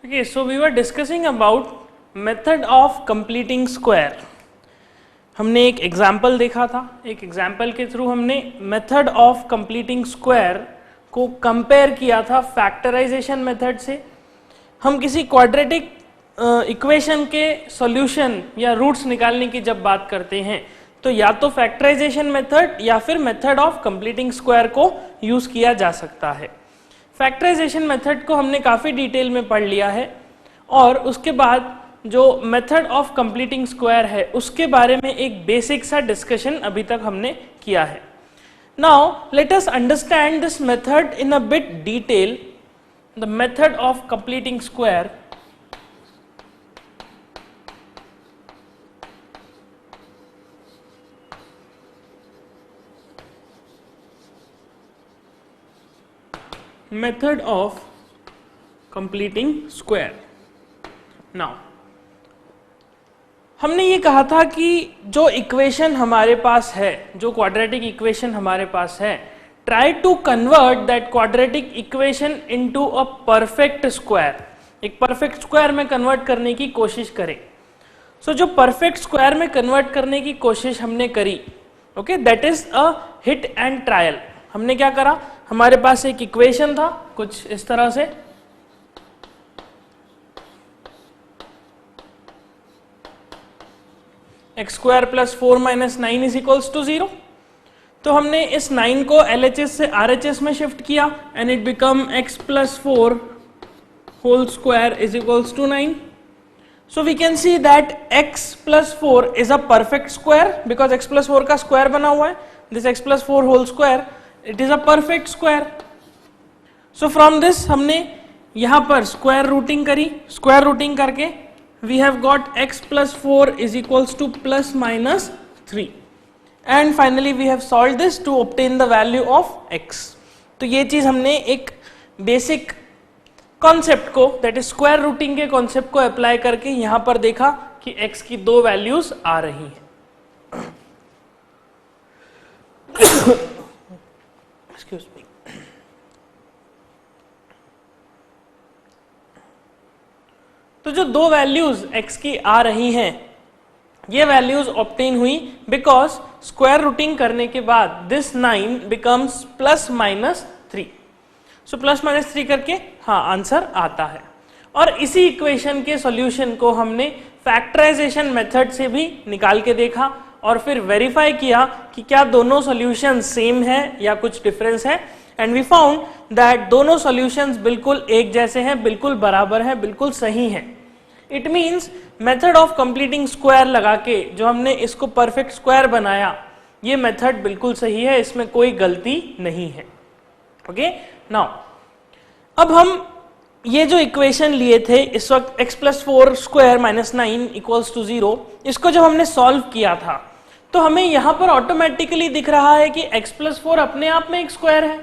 Okay, so we were discussing about method of completing square. हमने एक example देखा था, एक एग्जाम्पल के थ्रू हमने मेथड ऑफ कंप्लीटिंग स्क्वायर को कंपेयर किया था फैक्टराइजेशन मेथड से. हम किसी क्वाड्रेटिक इक्वेशन के सॉल्यूशन या रूट्स निकालने की जब बात करते हैं तो या तो फैक्टराइजेशन मेथड या फिर मेथड ऑफ कंप्लीटिंग स्क्वायर को यूज किया जा सकता है. फैक्टराइजेशन मेथड को हमने काफ़ी डिटेल में पढ़ लिया है और उसके बाद जो मेथड ऑफ कंप्लीटिंग स्क्वायर है उसके बारे में एक बेसिक सा डिस्कशन अभी तक हमने किया है. Now let us understand this method in a bit detail. The method of completing square method of completing square. Now हमने ये कहा था कि जो इक्वेशन हमारे पास है, जो क्वाड्रेटिक इक्वेशन हमारे पास है, try to convert that quadratic equation into a perfect square. एक परफेक्ट स्क्वायर में कन्वर्ट करने की कोशिश करें. सो जो परफेक्ट स्क्वायर में कन्वर्ट करने की कोशिश हमने करी, okay, that is a hit and trial. हमने क्या करा, हमारे पास एक इक्वेशन था कुछ इस तरह से, x square plus 4 minus 9 is equals to 0. तो हमने इस 9 को LHS से RHS में शिफ्ट किया and it become x plus 4 whole square is equals to 9. So we can see that x plus 4 is a perfect square because x plus 4 का square बना हुआ है. This x plus 4 whole square, it is a perfect square. So from this हमने यहाँ पर square routing करी. Square routing करके we have got x plus 4 is equals to plus minus 3 and finally we have solved this to obtain the value of x. तो ये चीज हमने एक बेसिक कॉन्सेप्ट को, दैट इज स्क्वायर रूटिंग के concept को apply करके यहां पर देखा कि x की दो वैल्यूज आ रही हैं. Excuse me. तो जो दो वैल्यूज x की आ रही हैं ये वैल्यूज ऑब्टेन हुई बिकॉज स्क्वायर रूटिंग करने के बाद this 9 becomes plus minus 3. So plus minus 3 करके हाँ आंसर आता है. और इसी इक्वेशन के सॉल्यूशन को हमने फैक्टराइजेशन मेथड से भी निकाल के देखा और फिर वेरीफाई किया कि क्या दोनों सॉल्यूशन सेम है या कुछ डिफरेंस है. एंड वी फाउंड दैट दोनों सॉल्यूशंस बिल्कुल एक जैसे हैं, बिल्कुल बराबर हैं, बिल्कुल सही हैं. It means method of completing square लगा के जो हमने इसको परफेक्ट स्क्वायर बनाया ये मेथड बिल्कुल सही है, इसमें कोई गलती नहीं है. ओके, नाउ अब हम ये जो इक्वेशन लिए थे इस वक्त x plus 4 square minus 9 equals to 0, इसको जब हमने सॉल्व किया था तो हमें यहां पर ऑटोमेटिकली दिख रहा है कि x प्लस 4 अपने आप में एक स्क्वायर है.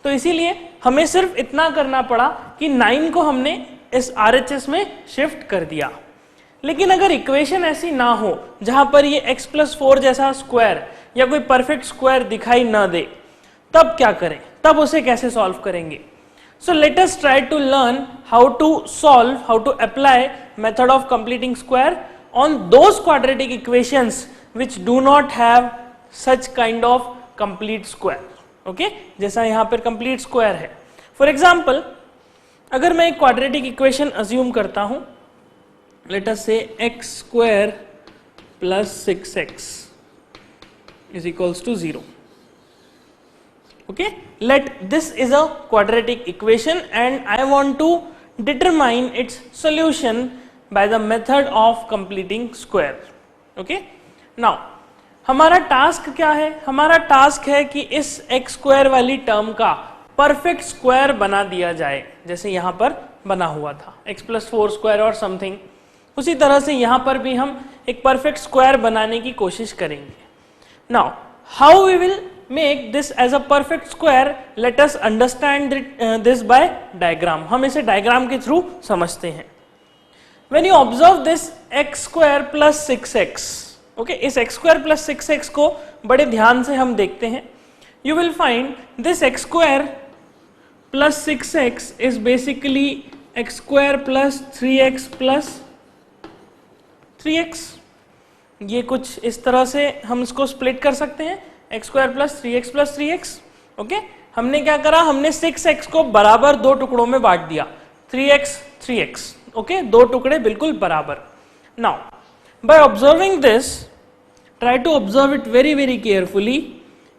तो इसीलिए हमें सिर्फ इतना करना पड़ा कि 9 को हमने इस RHS में शिफ्ट कर दिया. लेकिन अगर इक्वेशन ऐसी ना हो जहां पर ये x प्लस 4 जैसा स्क्वायर या कोई परफेक्ट स्क्वायर दिखाई ना दे, तब क्या करें, तब उसे कैसे सॉल्व करेंगे. So let us try to learn how to solve, how to apply method of completing square on those quadratic equations which do not have such kind of complete square. Okay, जैसा यहां पर complete square है. For example अगर मैं एक quadratic equation assume करता हूं, let us say x square plus 6x is equals to 0. Okay, let this is a quadratic equation and I want to determine its solution by the method of completing square. Okay, now हमारा task क्या है, हमारा task है कि इस x square वाली term का perfect square बना दिया जाए जैसे यहां पर बना हुआ था x प्लस 4 स्क्वायर और समथिंग. उसी तरह से यहां पर भी हम एक परफेक्ट स्क्वायर बनाने की कोशिश करेंगे. Now how we will make this as a perfect square, let us understand this by diagram. हम इसे डायग्राम के थ्रू समझते हैं. When you observe this x square plus 6x, okay, इस x square plus 6x को बड़े ध्यान से हम देखते हैं. You will find this x square plus 6x is basically x square plus 3x plus 3x। ये कुछ इस तरह से हम इसको स्प्लिट कर सकते हैं, x square plus 3x plus 3x। Okay, हमने क्या करा, हमने 6x को बराबर दो टुकड़ों में बांट दिया, 3x 3x। ओके, दो टुकड़े बिल्कुल बराबर। Now by observing this, try to observe it very very carefully.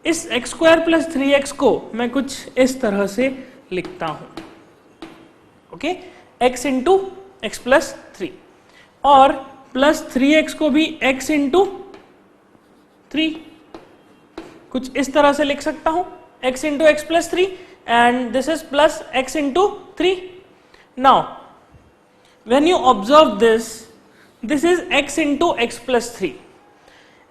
इस एक्स स्क्वायर प्लस 3x को मैं कुछ इस तरह से लिखता हूं, okay, x into x plus 3, और प्लस 3x को भी x इंटू 3, कुछ इस तरह से लिख सकता हूं, x into x plus 3, and this is plus x into 3। Now when you observe this, this is x into x plus 3।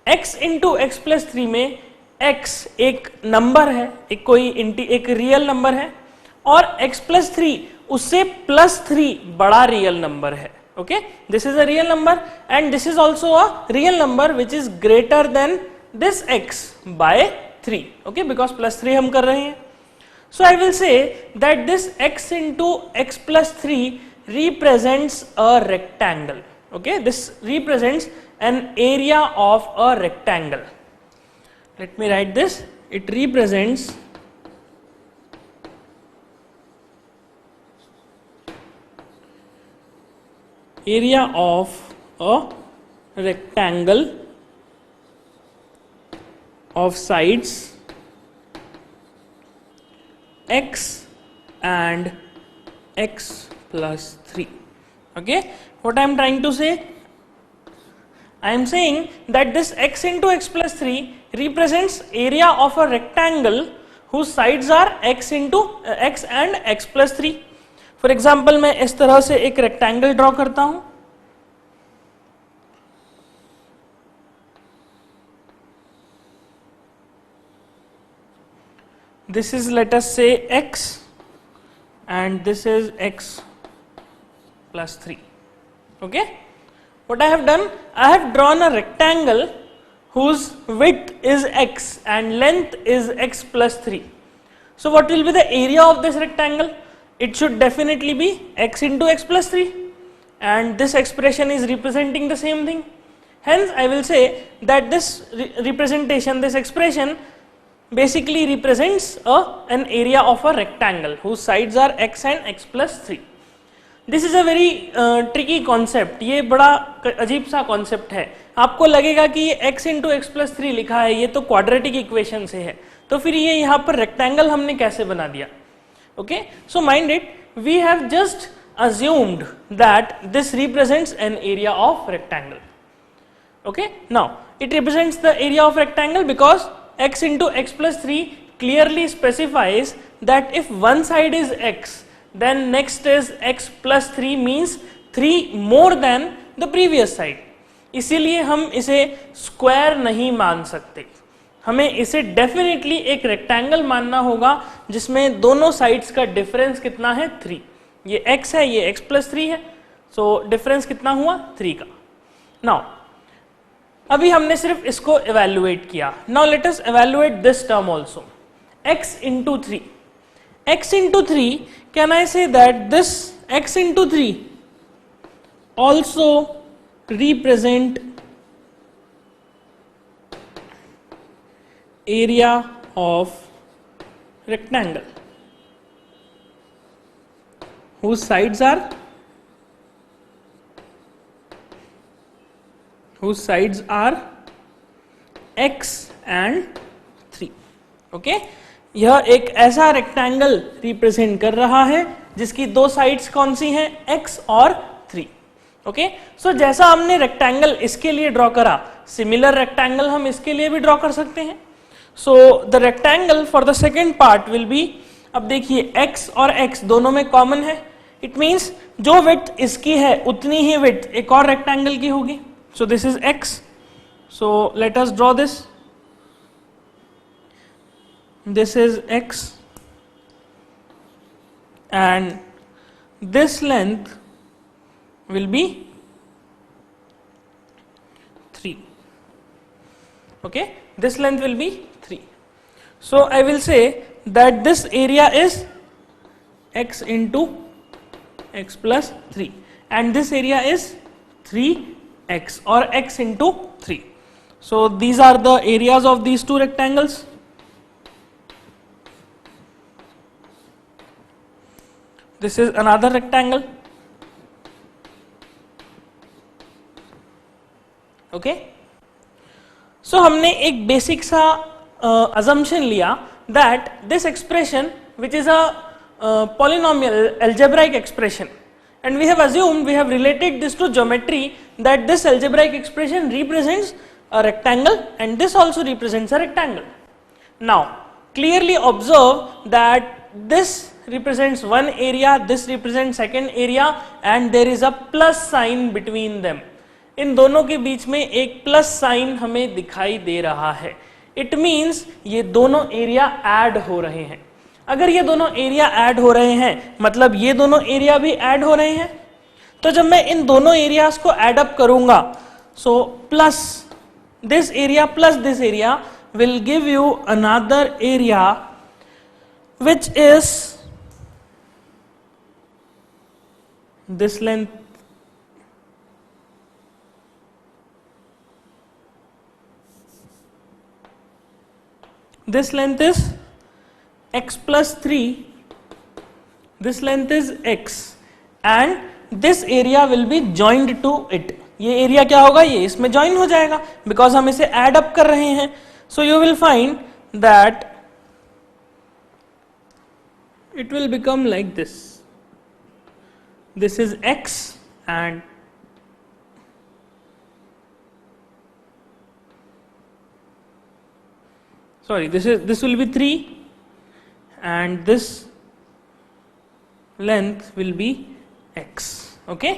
x into x plus 3 में x एक नंबर है, एक रियल नंबर है, और x प्लस 3 उससे plus 3 बड़ा real number है। Okay, this is a real number and this is also a real number which is greater than this x by 3। Okay, because plus 3 हम कर रहे हैं। So I will say that this x into x plus 3 represents a rectangle. Okay, this represents an area of a rectangle. Let me write this. It represents area of a rectangle of sides x and x plus 3. Okay, what I am trying to say? I am saying that this x into x plus 3 represents area of a rectangle whose sides are x into x and x plus 3. For example, मैं इस तरह से एक rectangle draw करता हूं, this is, let us say, x and this is x plus 3. Okay, what I have done, I have drawn a rectangle whose width is x and length is x plus 3. So what will be the area of this rectangle? It should definitely be x into x plus 3, and this expression is representing the same thing. Hence I will say that this representation, this expression basically represents an area of a rectangle whose sides are x and x plus 3. This is a very tricky concept, ये बड़ा अजीब सा concept है। आपको लगेगा कि ये x into x plus 3 लिखा है, ये तो क्वाड्रेटिक इक्वेशन से है, तो फिर ये यहाँ पर रेक्टेंगल हमने कैसे बना दिया? Okay, so mind it, we have just assumed that this represents an area of rectangle. Okay, now it represents the area of rectangle because x into x plus 3 clearly specifies that if one side is x, then next is x plus 3 means 3 more than the previous side. इसीलिए हम इसे square नहीं मान सकते, हमें इसे definitely एक rectangle मानना होगा जिसमें दोनों साइड्स का डिफरेंस कितना है? 3। ये x है, ये x प्लस 3 है, सो डिफरेंस कितना हुआ? 3 का। नाउ अभी हमने सिर्फ इसको इवेल्युएट किया, now let us evaluate this term also, x into 3. x into 3, can I say that this x into 3 also represent area of rectangle whose sides are x and 3. okay, यह एक ऐसा rectangle represent कर रहा है जिसकी दो sides कौन सी हैं? x और 3. ओके, सो जैसा हमने रेक्टेंगल इसके लिए ड्रॉ करा, सिमिलर रेक्टेंगल हम इसके लिए भी ड्रॉ कर सकते हैं. So the rectangle for the second part will be, अब देखिए x और x दोनों में कॉमन है, इट मीन्स जो विड्थ इसकी है उतनी ही विड्थ एक और रेक्टेंगल की होगी. So this is x, so let us draw this. This is x and this length will be 3. Okay, this length will be 3. So I will say that this area is x into x plus 3 and this area is 3x or x into 3. So these are the areas of these two rectangles. This is another rectangle. Okay. So हमने एक basic सा assumption लिया that this expression which is a polynomial algebraic expression, and we have assumed, we have related this to geometry, that this algebraic expression represents a rectangle and this also represents a rectangle. Now clearly observe that this represents one area, this represents second area and there is a plus sign between them. इन दोनों के बीच में एक plus sign हमें दिखाई दे रहा है. It means ये दोनों एरिया ऐड हो रहे हैं. अगर ये दोनों एरिया ऐड हो रहे हैं मतलब ये दोनों एरिया भी ऐड हो रहे हैं. तो जब मैं इन दोनों एरियाज को ऐड अप करूंगा, so plus this area plus this area will give you another area which is this length. This length is x plus 3, this length is x and this area will be joined to it. ये area क्या होगा, ये इसमें join हो जाएगा because हम इसे add up कर रहे हैं. So you will find that it will become like this. This is x and this will be 3 and this length will be x. Okay,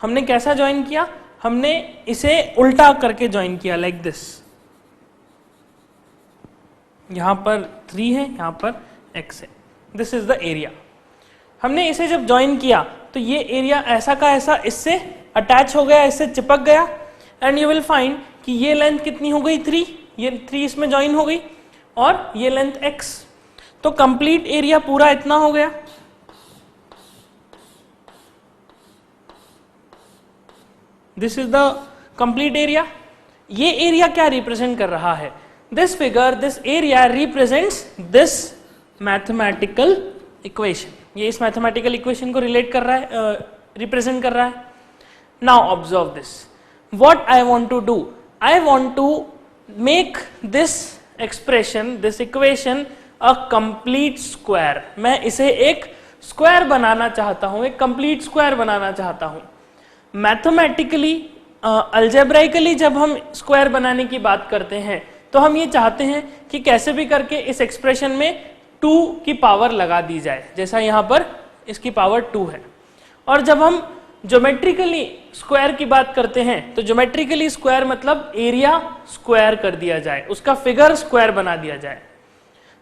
हमने कैसा ज्वाइन किया, हमने इसे उल्टा करके ज्वाइन किया like this. यहां पर 3 है, यहां पर x है. This is the area. हमने इसे जब ज्वाइन किया तो ये एरिया ऐसा का ऐसा इससे अटैच हो गया, इससे चिपक गया एंड यू विल फाइंड कि ये लेंथ कितनी हो गई 3, ये 3 इसमें ज्वाइन हो गई और ये लेंथ x. तो कंप्लीट एरिया पूरा इतना हो गया. This is the complete area. ये एरिया क्या रिप्रेजेंट कर रहा है, this figure, this area represents this mathematical equation. ये इस मैथमेटिकल इक्वेशन को रिलेट कर रहा है, रिप्रेजेंट कर रहा है. Now observe this, what I want to do, I want to make this expression, this equation a complete square. मैं इसे एक स्क्वायर बनाना चाहता हूं, एक कंप्लीट स्क्वायर बनाना चाहता हूं. मैथमेटिकली अलजेब्राइकली जब हम स्क्वायर बनाने की बात करते हैं तो हम ये चाहते हैं कि कैसे भी करके इस एक्सप्रेशन में 2 की पावर लगा दी जाए, जैसा यहां पर इसकी पावर 2 है. और जब हम ज्योमेट्रिकली स्क्वायर की बात करते हैं तो ज्योमेट्रिकली स्क्वायर मतलब एरिया स्क्वायर कर दिया जाए, उसका फिगर स्क्वायर बना दिया जाए.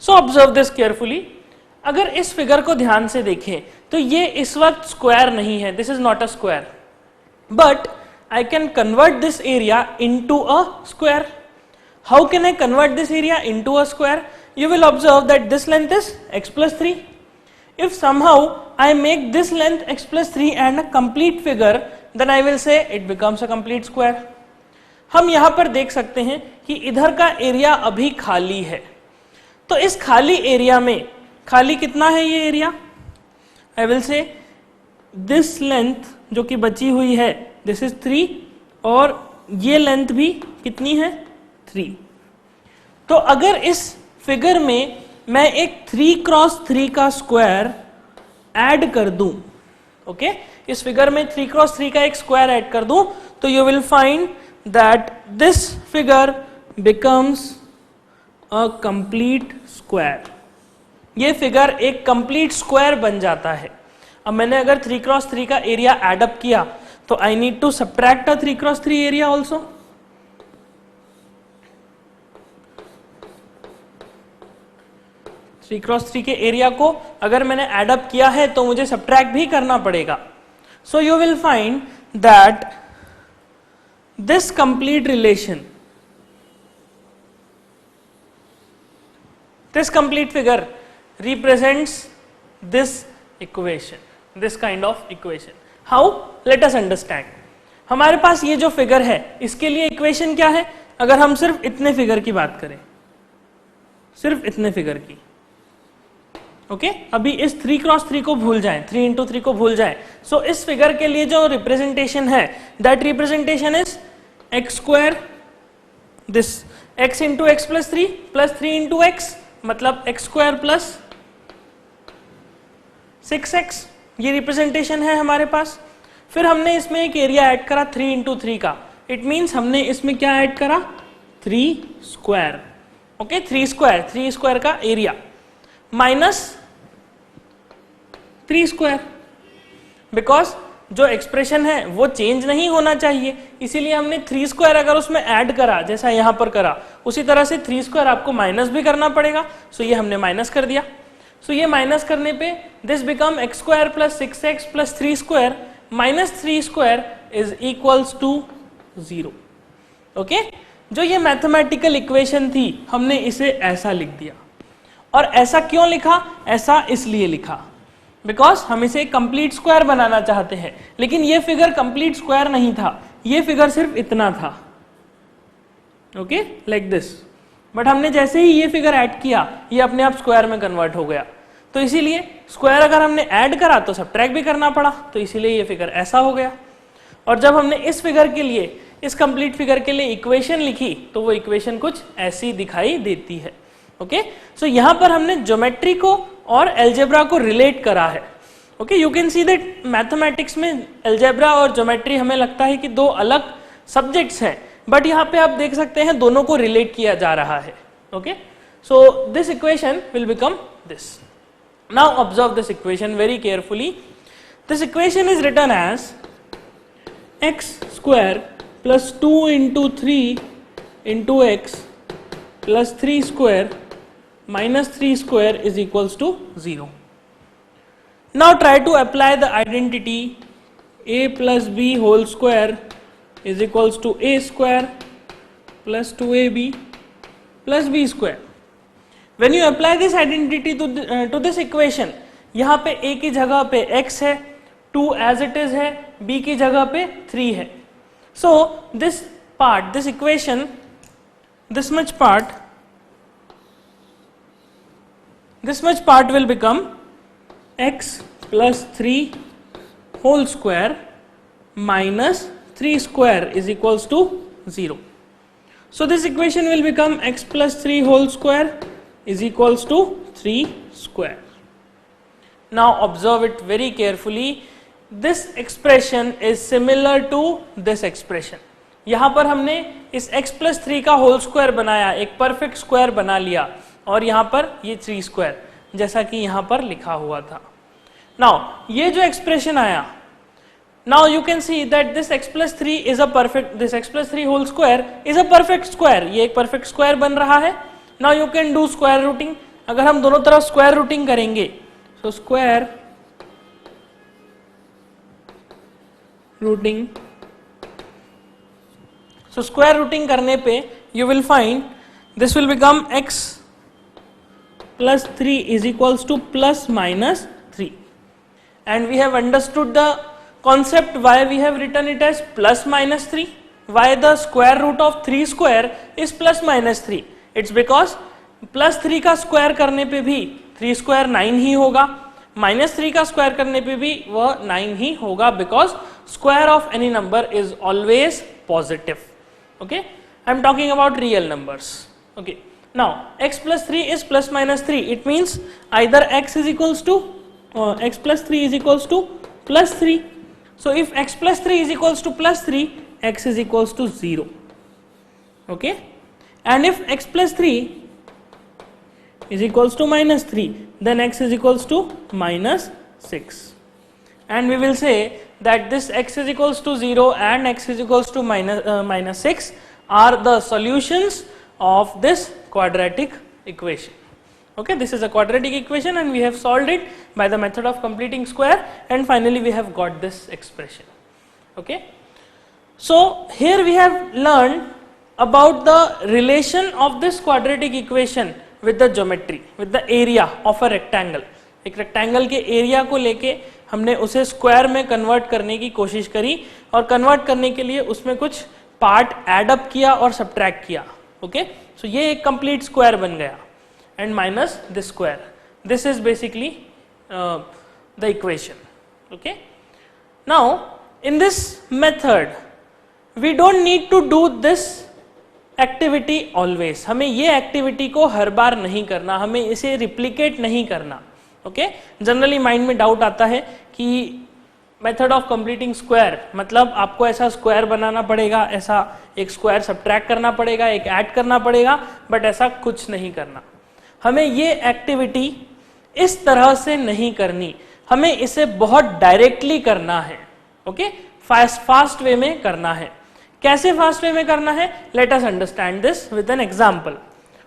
So observe this carefully. अगर इस फिगर को ध्यान से देखें तो ये इस वक्त स्क्वायर नहीं है, this is not a square, but I can convert this area into a square. How can I convert this area into a square? You will observe that this length is x plus 3. If somehow I make this length x plus 3 and a complete figure, then I will say it becomes a complete square. हम यहां पर देख सकते हैं कि इधर का area अभी खाली है. तो इस खाली एरिया में, खाली कितना है ये area, I will say this length जो कि बची हुई है this is 3 और ये लेंथ भी कितनी है 3. तो अगर इस फिगर में मैं एक 3 क्रॉस 3 का स्क्वायर ऐड कर दूं, ओके, इस फिगर में 3 क्रॉस 3 का एक स्क्वायर ऐड कर दूं तो you will find that this figure becomes a complete square. ये फिगर एक कंप्लीट स्क्वायर बन जाता है. अब मैंने अगर 3 क्रॉस 3 का एरिया ऐड अप किया तो I need to subtract a 3 cross 3 area also. 3 cross 3 के एरिया को अगर मैंने ऐड अप किया है तो मुझे सबट्रैक्ट भी करना पड़ेगा. So you will find that this complete relation, this complete figure represents this equation. This kind of equation. How? Late us understand. हमारे पास ये जो फिगर है इसके लिए इक्वेशन क्या है? अगर हम सिर्फ इतने फिगर की बात करें, सिर्फ इतने फिगर की, ओके अभी इस 3x3 को भूल जाएं, 3 इंटू 3 को भूल जाएं. सो इस फिगर के लिए जो रिप्रेजेंटेशन है, that representation is x square, this x into x plus 3 into x, मतलब एक्स स्क्वायर प्लस 6x. ये रिप्रेजेंटेशन है हमारे पास. फिर हमने इसमें एक एरिया ऐड करा 3 इंटू 3 का. इट मीन्स हमने इसमें क्या ऐड करा? 3 स्क्वायर. ओके 3 स्क्वायर का एरिया माइनस 3 स्क्वायर, बिकॉज जो एक्सप्रेशन है वो चेंज नहीं होना चाहिए, इसीलिए हमने 3 स्क्वायर अगर उसमें ऐड करा जैसा यहां पर करा, उसी तरह से 3 स्क्वायर आपको माइनस भी करना पड़ेगा. सो ये हमने माइनस कर दिया. सो ये माइनस करने पे this become x square plus 6x plus 3 square minus 3 square is equals to 0. Okay, जो ये मैथमेटिकल इक्वेशन थी हमने इसे ऐसा लिख दिया. और ऐसा क्यों लिखा? ऐसा इसलिए लिखा बिकॉज हम इसे कंप्लीट स्क्वायर बनाना चाहते हैं. लेकिन ये फिगर कंप्लीट स्क्वायर नहीं था, ये फिगर सिर्फ इतना था. Okay like this. बट हमने जैसे ही ये फिगर ऐड किया ये अपने आप स्क्वायर में कन्वर्ट हो गया. तो इसीलिए स्क्वायर अगर हमने ऐड करा तो सब्ट्रैक्ट भी करना पड़ा, तो इसीलिए ये फिगर ऐसा हो गया. और जब हमने इस फिगर के लिए, इस कंप्लीट फिगर के लिए इक्वेशन लिखी तो वो इक्वेशन कुछ ऐसी दिखाई देती है. ओके सो यहां पर हमने ज्योमेट्री को और अलजेब्रा को रिलेट करा है. Okay you can see that mathematics में अलजेब्रा और ज्योमेट्री हमें लगता है कि दो अलग सब्जेक्ट्स हैं, बट यहाँ पे आप देख सकते हैं दोनों को रिलेट किया जा रहा है. Okay so this equation will become this. Now observe this equation very carefully. This equation is written as x square plus 2 into 3 into x plus 3 square minus 3 square is equals to 0. Now try to apply the identity a plus b whole square is equals to a square plus 2ab plus b square. When you apply this identity to this equation, यहाँ पे a की जगह पे x है, 2 as it is है, b की जगह पे 3 है. So this part, this equation, this much part will become x plus 3 whole square minus 3 square is equals to 0. So this equation will become x plus 3 whole square is equals to 3 square. Now observe it very carefully. This expression is similar to this expression. यहाँ पर हमने इस x plus 3 का whole square बनाया, एक perfect square बना लिया, और यहां पर ये 3 स्क्वायर जैसा कि यहां पर लिखा हुआ था. नाउ ये जो एक्सप्रेशन आया, now you can see that this x plus 3 is a perfect, this x plus 3 whole square is a perfect square. ये एक परफेक्ट स्क्वायर बन रहा है. Now you can do square rooting. अगर हम दोनों तरफ स्क्वायर रूटिंग करेंगे, so square rooting, so square rooting करने पे you will find this will become x plus 3 is equals to plus minus 3, and we have understood the concept why we have written it as plus minus 3. Why the square root of 3 square is plus minus 3? It's because plus 3 का square करने पे भी 3 square 9 ही होगा, minus 3 का square करने पे भी वह 9 ही होगा, because square of any number is always positive. Okay I am talking about real numbers. Okay now x plus 3 is plus minus 3. It means either x is equals to x plus 3 is equals to plus 3. So if x plus 3 is equals to plus 3, x is equals to 0. Okay, and if x plus 3 is equals to minus 3, then x is equals to minus 6. And we will say that this x is equals to 0 and x is equals to minus 6 are the solutions of this quadratic equation. Okay, this is a quadratic equation and we have solved it by the method of completing square, and finally we have got this expression. Okay, so here we have learned about the relation of this quadratic equation with the geometry, with the area of a rectangle. एक rectangle के area को लेके हमने उसे square में convert करने की कोशिश करी और कन्वर्ट करने के लिए उसमें कुछ पार्ट एड अप किया और सब्ट्रैक्ट किया. ओके, सो ये एक कंप्लीट स्क्वायर बन गया and minus this square. This is basically the equation. Okay, now in this method we don't need to do this activity always. हमें ये एक्टिविटी को हर बार नहीं करना, हमें इसे रिप्लिकेट नहीं करना. ओके, जनरली माइंड में डाउट आता है कि मेथड ऑफ कंप्लीटिंग स्क्वायर मतलब आपको ऐसा स्क्वायर बनाना पड़ेगा, ऐसा एक स्क्वायर सब्ट्रैक्ट करना पड़ेगा, एक ऐड करना पड़ेगा, बट ऐसा कुछ नहीं करना. हमें ये एक्टिविटी इस तरह से नहीं करनी, हमें इसे बहुत डायरेक्टली करना है. ओके, फास्ट वे में करना है. कैसे फास्ट वे में करना है? Let us understand this with an example.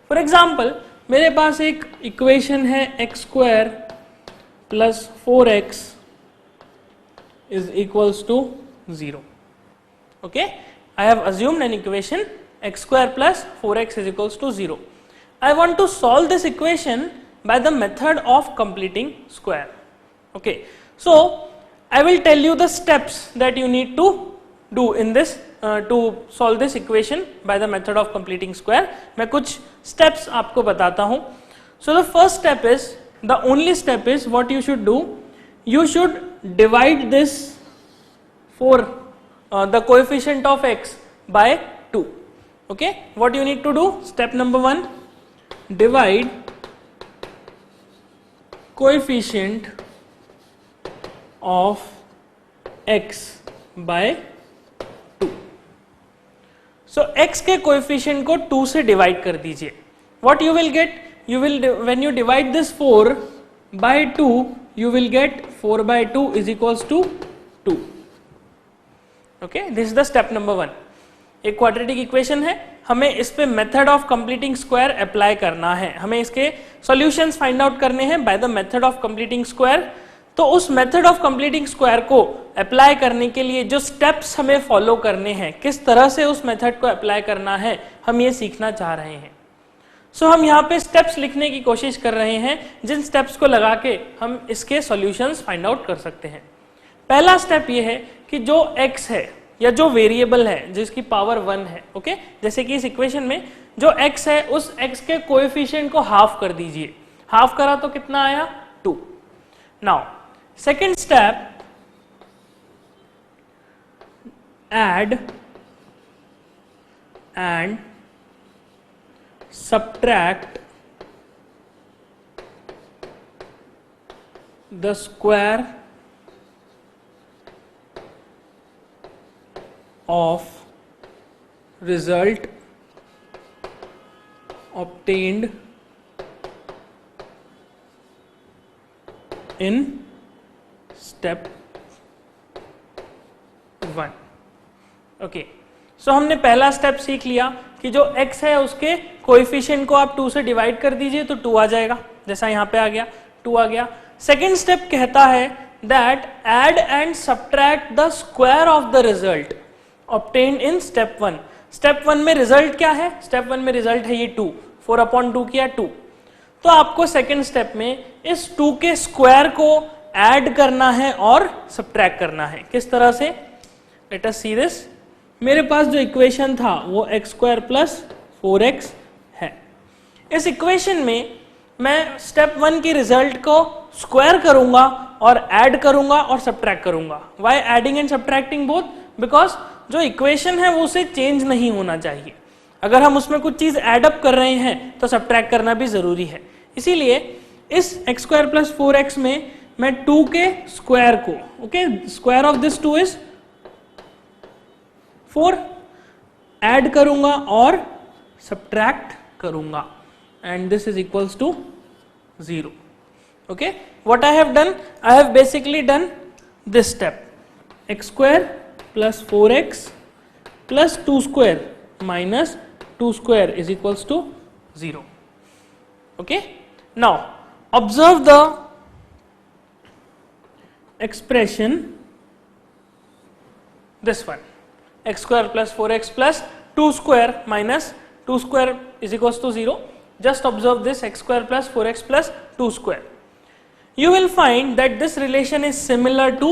For example, मेरे पास एक इक्वेशन है x square plus 4x is equals to 0. Okay, I have assumed an equation x square plus 4x is equals to 0. I want to solve this equation by the method of completing square. Okay, so I will tell you the steps that you need to do in this to solve this equation by the method of completing square. मैं कुछ steps आपको बताता हूँ. So the first step is, the only step is what you should do. You should divide this for the coefficient of x by 2. Okay, what you need to do? Step number 1, divide coefficient of x by 2. So x के coefficient को 2 से divide कर दीजिए. What you will get? You will, when you divide this 4 by 2, you will get 4 by 2 is equals to 2. Okay, this is the step number 1. एक quadratic equation है, हमें इस पे method of completing square apply करना है, हमें इसके solutions find out करने हैं by the method of completing square. तो उस मेथड ऑफ कंप्लीटिंग स्क्वायर को अप्लाई करने के लिए जो स्टेप्स हमें फॉलो करने हैं, किस तरह से उस मेथड को अप्लाई करना है, हम ये सीखना चाह रहे हैं. सो हम यहाँ पे स्टेप्स लिखने की कोशिश कर रहे हैं जिन स्टेप्स को लगा के हम इसके सॉल्यूशंस फाइंड आउट कर सकते हैं. पहला स्टेप ये है कि जो x है या जो वेरिएबल है जिसकी पावर 1 है, ओके, जैसे कि इस इक्वेशन में जो x है उस x के कोएफिशिएंट को हाफ कर दीजिए. हाफ करा तो कितना आया? 2. Now second step, add and subtract the square of result obtained in step 1. Okay, so हमने पहला स्टेप सीख लिया कि जो x है उसके कोएफिशिएंट को आप 2 से डिवाइड कर दीजिए तो 2 आ जाएगा, जैसा यहाँ पे आ गया 2 आ गया. सेकेंड स्टेप कहता है that add and subtract the square of the result obtained in step 1. Step 1 में रिजल्ट क्या है? स्टेप 1 में रिजल्ट है ये 2, 4/2 किया 2. तो आपको सेकेंड स्टेप में इस 2 के स्क्वायर को ऐड करना है और सब्ट्रैक्ट करना है. किस तरह से? Let us see this. मेरे पास जो इक्वेशन था वो x स्क्वायर प्लस 4x है. इस इक्वेशन में मैं स्टेप 1 की रिजल्ट को स्क्वायर करूंगा और ऐड करूंगा और सब्ट्रैक्ट करूंगा. Why adding and subtracting both? Because जो इक्वेशन है वो उसे चेंज नहीं होना चाहिए. अगर हम उसमें कुछ चीज ऐड अप कर रहे हैं तो सब्ट्रैक्ट करना भी जरूरी है. इसीलिए इस x स्क्वायर प्लस 4x में मैं 2 के स्क्वायर को, okay, square of this 2 is 4, add करूंगा और सब्ट्रैक्ट करूंगा and this is equals to 0. Okay, what I have done? I have basically done this step. x square plus 4x plus 2 square minus 2 square is equals to 0. Okay, now observe the expression, this one, x square plus 4x plus 2 square minus 2 square is equals to 0. Just observe this, x square plus 4x plus 2 square. you will find that this relation is similar to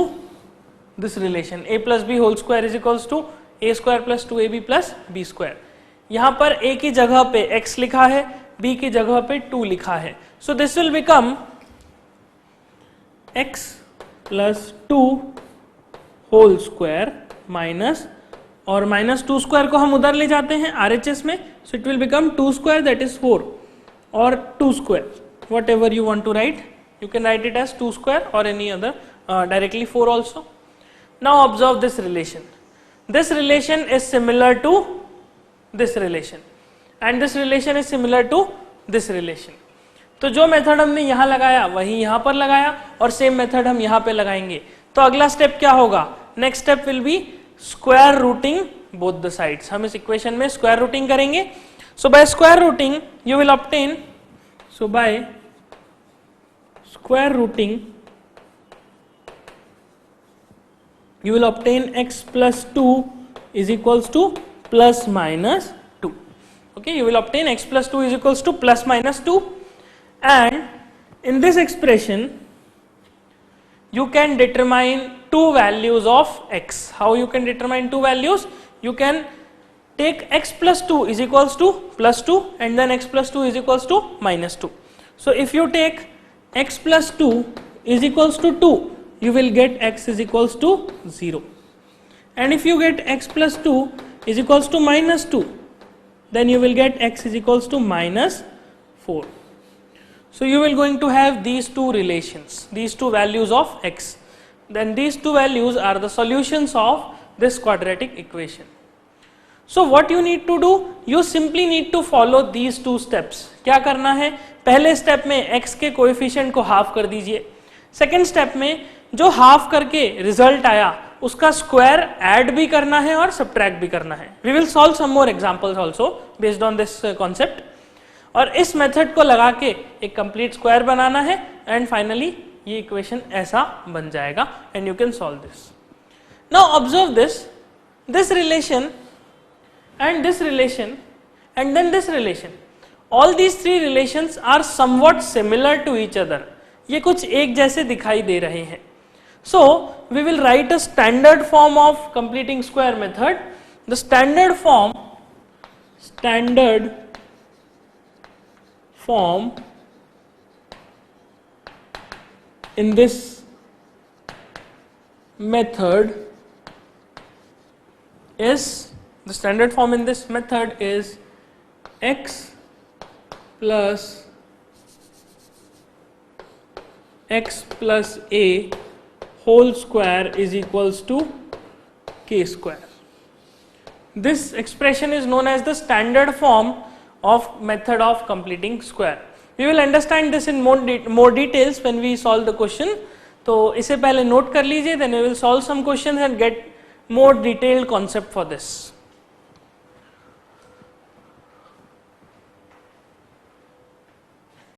this relation a plus b whole square is equals to a square plus 2ab plus b square. यहां पर a की जगह पे x लिखा है, b की जगह पे 2 लिखा है. So this will become x plus 2 whole square minus, और माइनस 2 स्क्वायर को हम उधर ले जाते हैं RHS में, so it will become 2 square that is 4 or 2 square, whatever you want to write. You can write it as 2 square or any other, directly 4 also. Now observe this relation. This relation is similar to this relation and this relation is similar to this relation. तो जो method हमने यहाँ लगाया वही यहाँ पर लगाया और सेम मेथड हम यहाँ पे लगाएंगे. तो अगला स्टेप क्या होगा? Next step will be square rooting both the sides. हम इस इक्वेशन में स्क्वायर रूटिंग करेंगे. So by square rooting you will obtain, so by square rooting you will obtain x plus 2 is equals to plus minus 2. Okay, you will obtain x plus 2 is equals to plus minus 2, and in this expression you can determine two values of x. How you can determine two values? You can take x plus 2 is equals to plus 2 and then x plus 2 is equals to minus 2. So if you take x plus 2 is equals to 2, you will get x is equals to 0, and if you get x plus 2 is equals to minus 2, then you will get x is equals to minus 4. So you will going to have these two relations, these two values of x. Then these two values are the solutions of this quadratic equation. So what you need to do? You simply need to follow these two steps. क्या करना है? पहले step में x के coefficient को half कर दीजिए. Second step में जो हाफ करके रिजल्ट आया उसका स्क्वायर ऐड भी करना है और सब्ट्रैक्ट भी करना है. We will solve some more examples also based on this concept. और इस मेथड को लगा के एक कंप्लीट स्क्वायर बनाना है एंड फाइनली ये इक्वेशन ऐसा बन जाएगा and you can solve this. Now observe this relation and this relation and then this relation. All these three relations are somewhat similar to each other. ये कुछ एक जैसे दिखाई दे रहे हैं. So we will write a standard form of completing square method. The standard form in this method is, the standard form in this method is x plus a whole square is equals to k square. This expression is known as the standard form of method of completing square. We will understand this in more details when we solve the question. तो इसे पहले note कर लीजिए, then we will solve some questions and get more detailed concept for this.